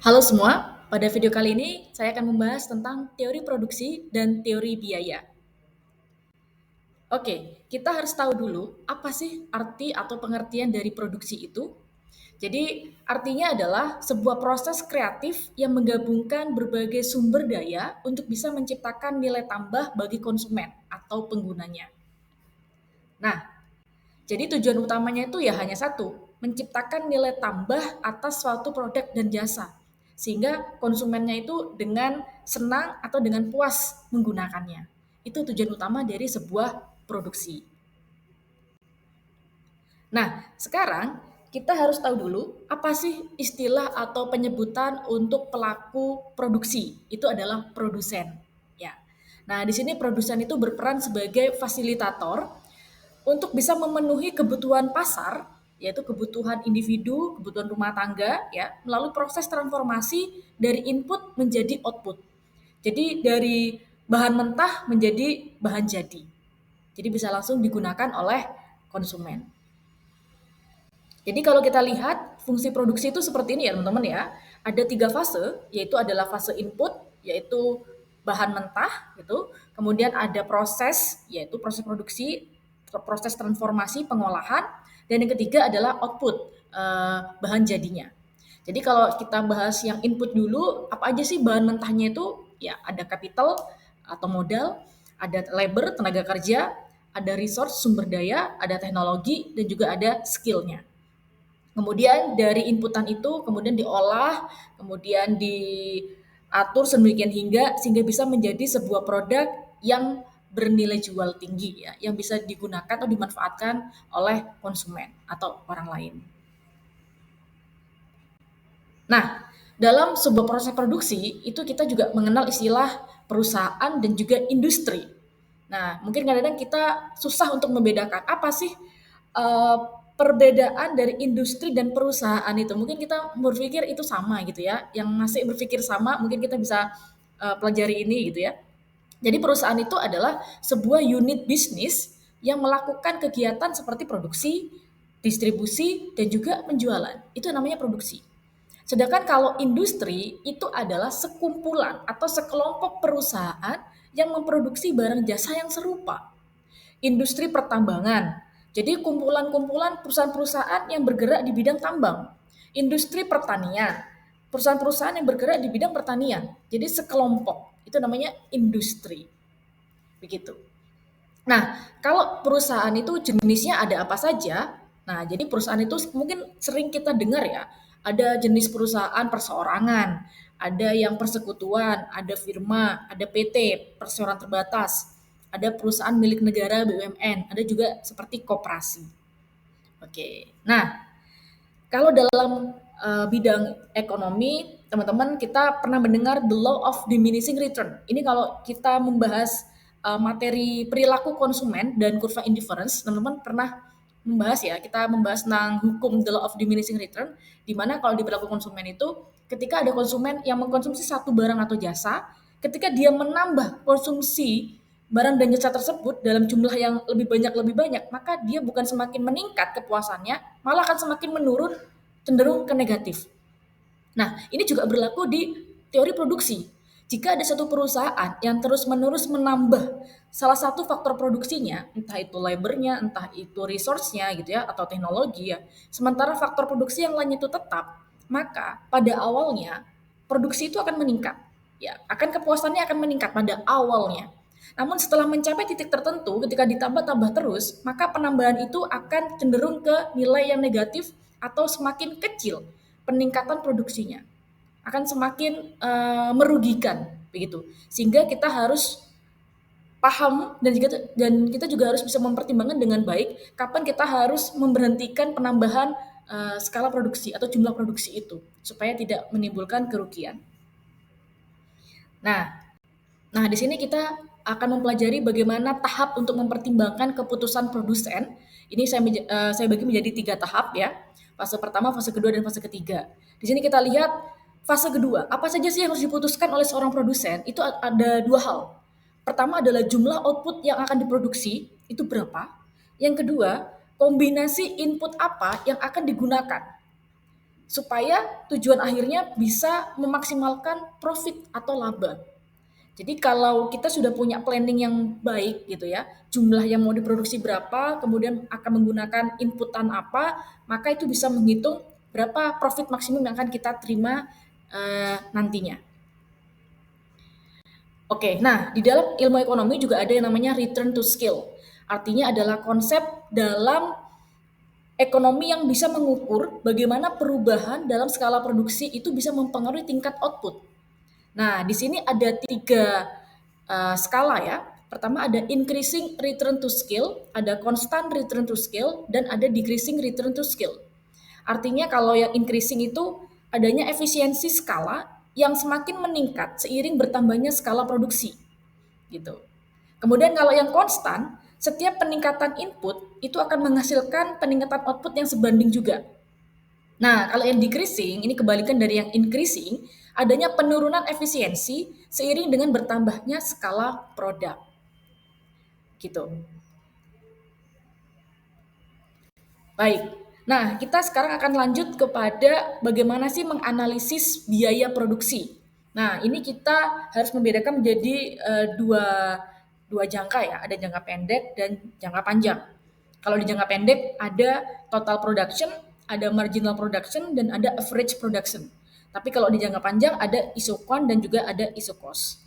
Halo semua, pada video kali ini saya akan membahas tentang teori produksi dan teori biaya. Oke, kita harus tahu dulu apa sih arti atau pengertian dari produksi itu. Jadi, artinya adalah sebuah proses kreatif yang menggabungkan berbagai sumber daya untuk bisa menciptakan nilai tambah bagi konsumen atau penggunanya. Nah, jadi tujuan utamanya itu ya hanya satu, menciptakan nilai tambah atas suatu produk dan jasa. Sehingga konsumennya itu dengan senang atau dengan puas menggunakannya. Itu tujuan utama dari sebuah produksi. Nah, sekarang kita harus tahu dulu apa sih istilah atau penyebutan untuk pelaku produksi. Itu adalah produsen. Ya. Nah, di sini produsen itu berperan sebagai fasilitator untuk bisa memenuhi kebutuhan pasar, yaitu kebutuhan individu, kebutuhan rumah tangga, ya, melalui proses transformasi dari input menjadi output. Jadi dari bahan mentah menjadi bahan jadi. Jadi bisa langsung digunakan oleh konsumen. Jadi kalau kita lihat fungsi produksi itu seperti ini ya teman-teman ya. Ada tiga fase, yaitu adalah fase input, yaitu bahan mentah gitu. Kemudian ada proses, yaitu proses produksi, proses transformasi, pengolahan. Dan yang ketiga adalah output, bahan jadinya. Jadi kalau kita bahas yang input dulu, apa aja sih bahan mentahnya itu? Ya ada capital atau modal, ada labor, tenaga kerja, ada resource, sumber daya, ada teknologi, dan juga ada skillnya. Kemudian dari inputan itu kemudian diolah, kemudian diatur sedemikian hingga sehingga bisa menjadi sebuah produk yang bernilai jual tinggi ya, yang bisa digunakan atau dimanfaatkan oleh konsumen atau orang lain. Nah, dalam sebuah proses produksi itu kita juga mengenal istilah perusahaan dan juga industri. Nah, mungkin kadang-kadang kita susah untuk membedakan apa sih eh, perbedaan dari industri dan perusahaan itu. Mungkin kita berpikir itu sama gitu ya. Yang masih berpikir sama, mungkin kita bisa pelajari ini gitu ya. Jadi perusahaan itu adalah sebuah unit bisnis yang melakukan kegiatan seperti produksi, distribusi, dan juga penjualan. Itu namanya produksi. Sedangkan kalau industri itu adalah sekumpulan atau sekelompok perusahaan yang memproduksi barang jasa yang serupa. Industri pertambangan, jadi kumpulan-kumpulan perusahaan-perusahaan yang bergerak di bidang tambang. Industri pertanian, perusahaan-perusahaan yang bergerak di bidang pertanian. Jadi sekelompok, itu namanya industri. Begitu. Nah, kalau perusahaan itu jenisnya ada apa saja? Nah, jadi perusahaan itu mungkin sering kita dengar ya, ada jenis perusahaan perseorangan, ada yang persekutuan, ada firma, ada PT, perseroan terbatas, ada perusahaan milik negara BUMN, ada juga seperti koperasi. Oke. Nah, kalau dalam bidang ekonomi, teman-teman kita pernah mendengar the law of diminishing return. Ini kalau kita membahas materi perilaku konsumen dan kurva indifference, teman-teman pernah membahas ya, kita membahas tentang hukum the law of diminishing return, di mana kalau di perilaku konsumen itu, ketika ada konsumen yang mengkonsumsi satu barang atau jasa, ketika dia menambah konsumsi barang dan jasa tersebut dalam jumlah yang lebih banyak, maka dia bukan semakin meningkat kepuasannya, malah akan semakin menurun, cenderung ke negatif. Nah, ini juga berlaku di teori produksi. Jika ada satu perusahaan yang terus-menerus menambah salah satu faktor produksinya, entah itu labornya, entah itu resource-nya gitu ya, atau teknologi ya, sementara faktor produksi yang lain itu tetap, maka pada awalnya produksi itu akan meningkat. Ya, akan kepuasannya akan meningkat pada awalnya. Namun setelah mencapai titik tertentu, ketika ditambah-tambah terus, maka penambahan itu akan cenderung ke nilai yang negatif atau semakin kecil peningkatan produksinya. Akan semakin merugikan begitu. Sehingga kita harus paham dan kita juga harus bisa mempertimbangkan dengan baik kapan kita harus memberhentikan penambahan skala produksi atau jumlah produksi itu supaya tidak menimbulkan kerugian. Nah, Nah, di sini kita akan mempelajari bagaimana tahap untuk mempertimbangkan keputusan produsen. Ini saya bagi menjadi tiga tahap ya. Fase pertama, fase kedua, dan fase ketiga. Di sini kita lihat fase kedua. Apa saja sih yang harus diputuskan oleh seorang produsen? Itu ada dua hal. Pertama adalah jumlah output yang akan diproduksi, itu berapa. Yang kedua, kombinasi input apa yang akan digunakan. supaya tujuan akhirnya bisa memaksimalkan profit atau laba. Jadi kalau kita sudah punya planning yang baik gitu ya, jumlah yang mau diproduksi berapa, kemudian akan menggunakan inputan apa, maka itu bisa menghitung berapa profit maksimum yang akan kita terima nantinya. Oke, nah di dalam ilmu ekonomi juga ada yang namanya return to skill. Artinya adalah konsep dalam ekonomi yang bisa mengukur bagaimana perubahan dalam skala produksi itu bisa mempengaruhi tingkat output. Nah, di sini ada tiga skala ya. Pertama ada increasing return to skill, ada constant return to skill, dan ada decreasing return to skill. Artinya kalau yang increasing itu adanya efisiensi skala yang semakin meningkat seiring bertambahnya skala produksi gitu. Kemudian kalau yang konstan, setiap peningkatan input itu akan menghasilkan peningkatan output yang sebanding juga. Nah, kalau yang decreasing, ini kebalikan dari yang increasing, adanya penurunan efisiensi seiring dengan bertambahnya skala produk. Gitu. Baik. Nah, kita sekarang akan lanjut kepada bagaimana sih menganalisis biaya produksi. Nah, ini kita harus membedakan menjadi dua jangka ya, ada jangka pendek dan jangka panjang. Kalau di jangka pendek ada total production, ada marginal production, dan ada average production. Tapi kalau di jangka panjang ada isokon dan juga ada isokos.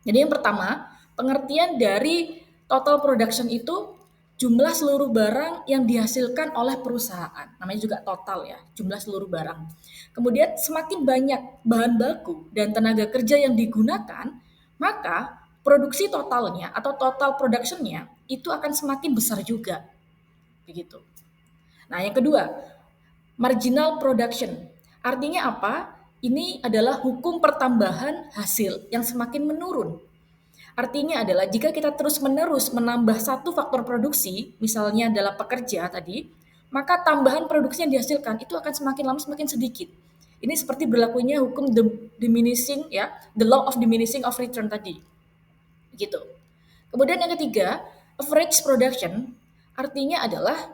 Jadi yang pertama, pengertian dari total production itu jumlah seluruh barang yang dihasilkan oleh perusahaan. Namanya juga total ya, jumlah seluruh barang. Kemudian semakin banyak bahan baku dan tenaga kerja yang digunakan, maka produksi totalnya atau total productionnya itu akan semakin besar juga. Begitu. Nah, yang kedua, marginal production. Artinya apa? Ini adalah hukum pertambahan hasil yang semakin menurun. Artinya adalah jika kita terus-menerus menambah satu faktor produksi, misalnya adalah pekerja tadi, maka tambahan produksi yang dihasilkan itu akan semakin lama semakin sedikit. Ini seperti berlakunya hukum diminishing ya, the law of diminishing of return tadi. Gitu. Kemudian yang ketiga, average production artinya adalah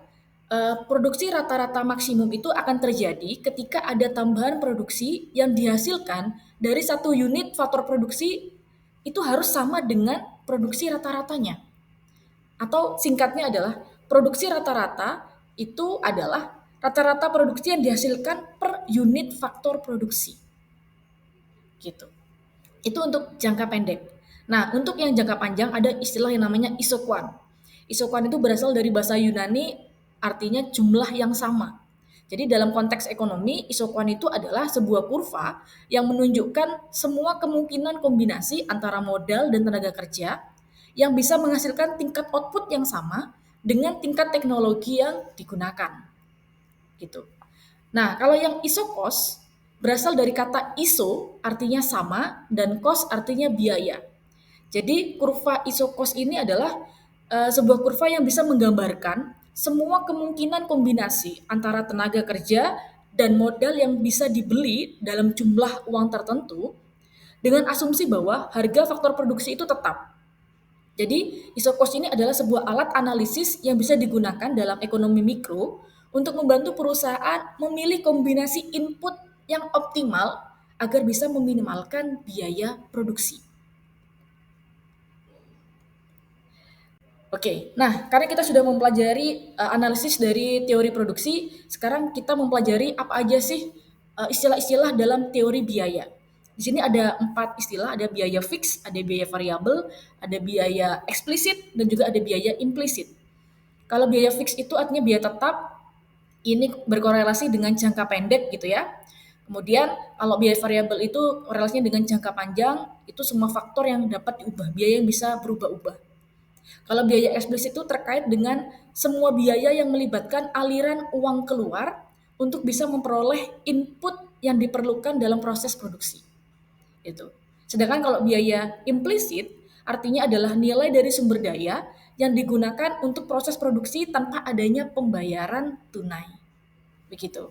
produksi rata-rata maksimum itu akan terjadi ketika ada tambahan produksi yang dihasilkan dari satu unit faktor produksi itu harus sama dengan produksi rata-ratanya. Atau singkatnya adalah produksi rata-rata itu adalah rata-rata produksi yang dihasilkan per unit faktor produksi. Gitu. Itu untuk jangka pendek. Nah, untuk yang jangka panjang ada istilah yang namanya isokuan. Isokuan itu berasal dari bahasa Yunani artinya jumlah yang sama. Jadi dalam konteks ekonomi, isokuan itu adalah sebuah kurva yang menunjukkan semua kemungkinan kombinasi antara modal dan tenaga kerja yang bisa menghasilkan tingkat output yang sama dengan tingkat teknologi yang digunakan. Gitu. Nah, kalau yang isokos berasal dari kata iso artinya sama dan kos artinya biaya. Jadi kurva isokos ini adalah sebuah kurva yang bisa menggambarkan semua kemungkinan kombinasi antara tenaga kerja dan modal yang bisa dibeli dalam jumlah uang tertentu dengan asumsi bahwa harga faktor produksi itu tetap. Jadi, isokos ini adalah sebuah alat analisis yang bisa digunakan dalam ekonomi mikro untuk membantu perusahaan memilih kombinasi input yang optimal agar bisa meminimalkan biaya produksi. Oke, nah karena kita sudah mempelajari analisis dari teori produksi, sekarang kita mempelajari apa aja sih istilah-istilah dalam teori biaya. Di sini ada 4 istilah, ada biaya fix, ada biaya variabel, ada biaya eksplisit, dan juga ada biaya implisit. Kalau biaya fix itu artinya biaya tetap, ini berkorelasi dengan jangka pendek gitu ya. Kemudian kalau biaya variabel itu relasinya dengan jangka panjang, itu semua faktor yang dapat diubah, biaya yang bisa berubah-ubah. Kalau biaya eksplisit itu terkait dengan semua biaya yang melibatkan aliran uang keluar untuk bisa memperoleh input yang diperlukan dalam proses produksi. Itu. Sedangkan kalau biaya implisit artinya adalah nilai dari sumber daya yang digunakan untuk proses produksi tanpa adanya pembayaran tunai. Begitu.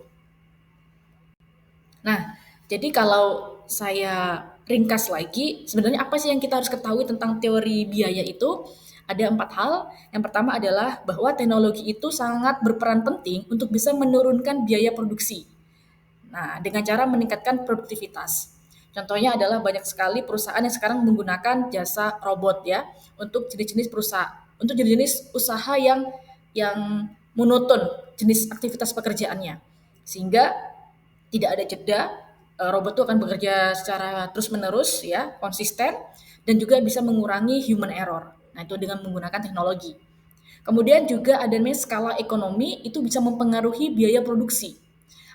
Nah, jadi kalau saya ringkas lagi, sebenarnya apa sih yang kita harus ketahui tentang teori biaya itu? Ada 4 hal. Yang pertama adalah bahwa teknologi itu sangat berperan penting untuk bisa menurunkan biaya produksi. Nah, dengan cara meningkatkan produktivitas. Contohnya adalah banyak sekali perusahaan yang sekarang menggunakan jasa robot ya untuk jenis-jenis perusahaan, untuk jenis-jenis usaha yang monoton jenis aktivitas pekerjaannya. Sehingga tidak ada jeda, robot itu akan bekerja secara terus-menerus ya, konsisten dan juga bisa mengurangi human error. Nah, itu dengan menggunakan teknologi. Kemudian juga adanya skala ekonomi itu bisa mempengaruhi biaya produksi.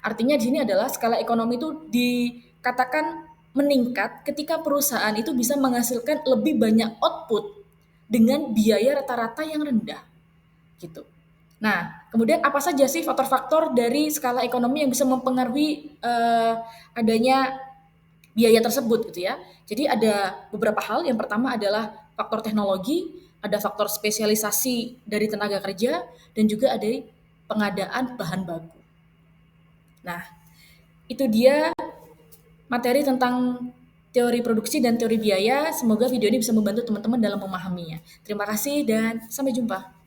Artinya di sini adalah skala ekonomi itu dikatakan meningkat ketika perusahaan itu bisa menghasilkan lebih banyak output dengan biaya rata-rata yang rendah gitu. Nah, kemudian apa saja sih faktor-faktor dari skala ekonomi yang bisa mempengaruhi adanya biaya tersebut gitu ya. Jadi ada beberapa hal. Yang pertama adalah faktor teknologi, ada faktor spesialisasi dari tenaga kerja, dan juga ada pengadaan bahan baku. Nah, itu dia materi tentang teori produksi dan teori biaya. Semoga video ini bisa membantu teman-teman dalam memahaminya. Terima kasih dan sampai jumpa.